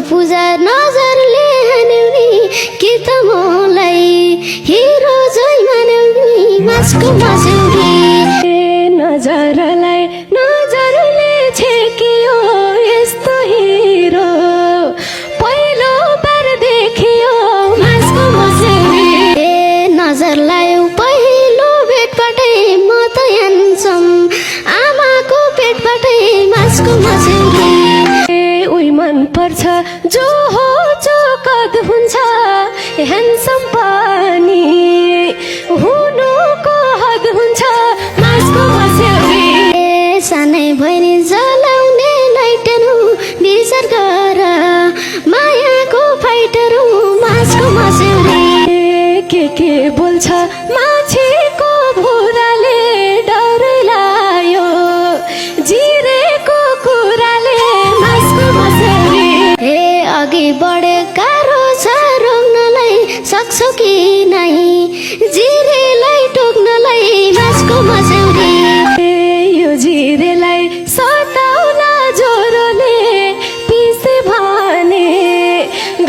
पूजा नजरले हान्यौनी कि त मलाई हिरो झै मान्यौनी मासको मस्यौरी नजरलाई नजरले छेकियो यस्तो हिरो पहिलो बार देखियो मासको मस्यौरी नजरलाई पहिलो भेटबाटै म त ह्यान्डसम आमाको पेटबाटै मासको मस्यौरी उही मन पर्छ जो हो चोकद हुन्छ ह्यान्डसम पनि हुनुको हद हुन्छ मासको मस्यौरी सानै भैनी जलाउने लाइटहरू बिर्सर गर मायाको फाइटहरू मासको मस्यौरी के बोल्छ माछीको भुराले डर लायो जिरेको कुराले मासको मस्यौरी अघि बढे गाह्रो छ रोक्नलाई सक्छौ कि नै जिरेलाई टोक्नलाई मासको मस्यौरी यो जिरेलाई सताउला ज्वरोले पिसे भने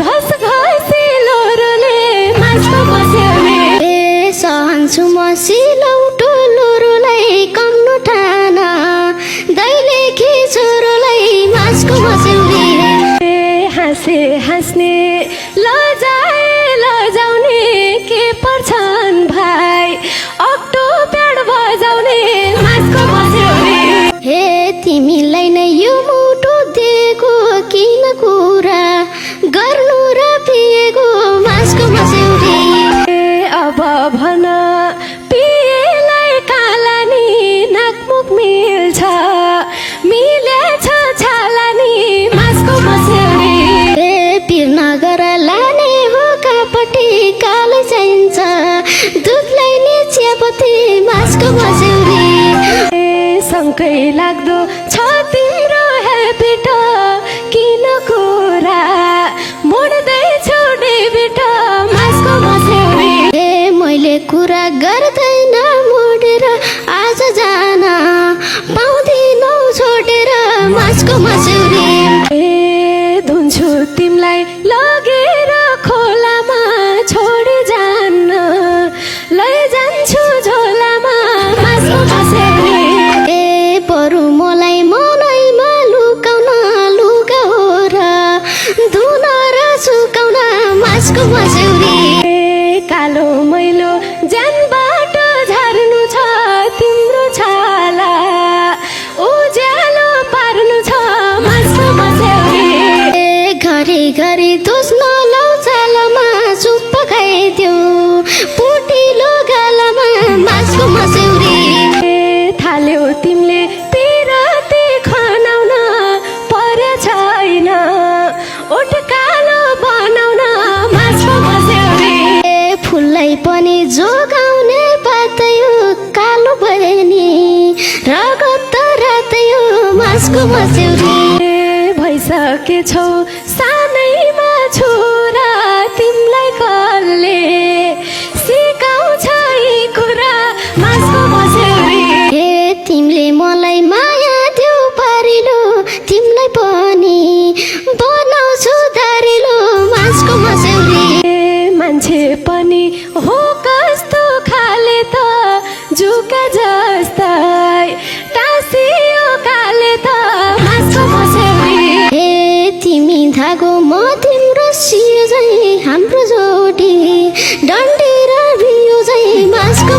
घस घसी लोरोले मासको मस्यौरी सहन्छु म सिलौटो लोरोलाई कम्नु ठान दैलेखी छोरोलाई मासको मस्यौरी हाँसे हाँस्ने लजाए लजाउने के पर्छन् भाइ अक्टोबर बजाउने मासको मस्यौरी तिमीलाई नै यो मुटु दिएको किन कुरा गर्नु र पिएको मासको मस्यौरी अब भन पिएलाई कालानी नाकमुख मिल्छ मिलेछ छालानी मासको मस्यौरी पिर नगर लाने हो कापटी कालै चाहिन्छ दुधलाई नि चियापत्ती मासको मस्यौरी सँगै लाग्दो छ तिम्रो हेबिट किन कुरा मोड्दैछौ डेबिट मासको मस्यौरी मैले कुरा गर्दैन मोडेर आज जान पाउँदिनौ छोडेर मासको मस्यौरी धुन्छु तिमीलाई लगेर खोलामा छोडी जान्न लैजान्छु झोलामा मासको मस्यौरी बरु मलाई मनैमा लुकाउन लुगा हो र धुन र सुकाउन मासको मस्यौरी कालो मैलो ज्यानबाट झार्नु छ तिम्रो छाला उज्यालो पार्नु छ मासको मस्यौरी घरि घरि दोस्न लौ चालमा चुप्प खाइदेऊ पुटिलो गालामा मासको मस्यौरी थाल्यौ तिमीले पिरती खनाउन पर्या छैन ओठ कालो बनाउन मासको मस्यौरी फुललाई पनि जोगाउने पातयो कालो भयो नि रगत रातयो मासको मस्यौरी भइसकेछौ सानैमा छोरा तिमीलाई कसले सिकाउँछ यी कुरा मासको मस्यौरी तिमीले मलाई माया देऊ पारिलो तिमीलाई पनि बनाउँछु दारिलो मासको मस्यौरी मान्छे पनि हो कस्तो खाले त जुका जस्तै टाँसियो काले त मासको मस्यौरी तिमी धागो म तिम्रो सियो झै हाम्रो जोडी डन्डी र बियो झै मासको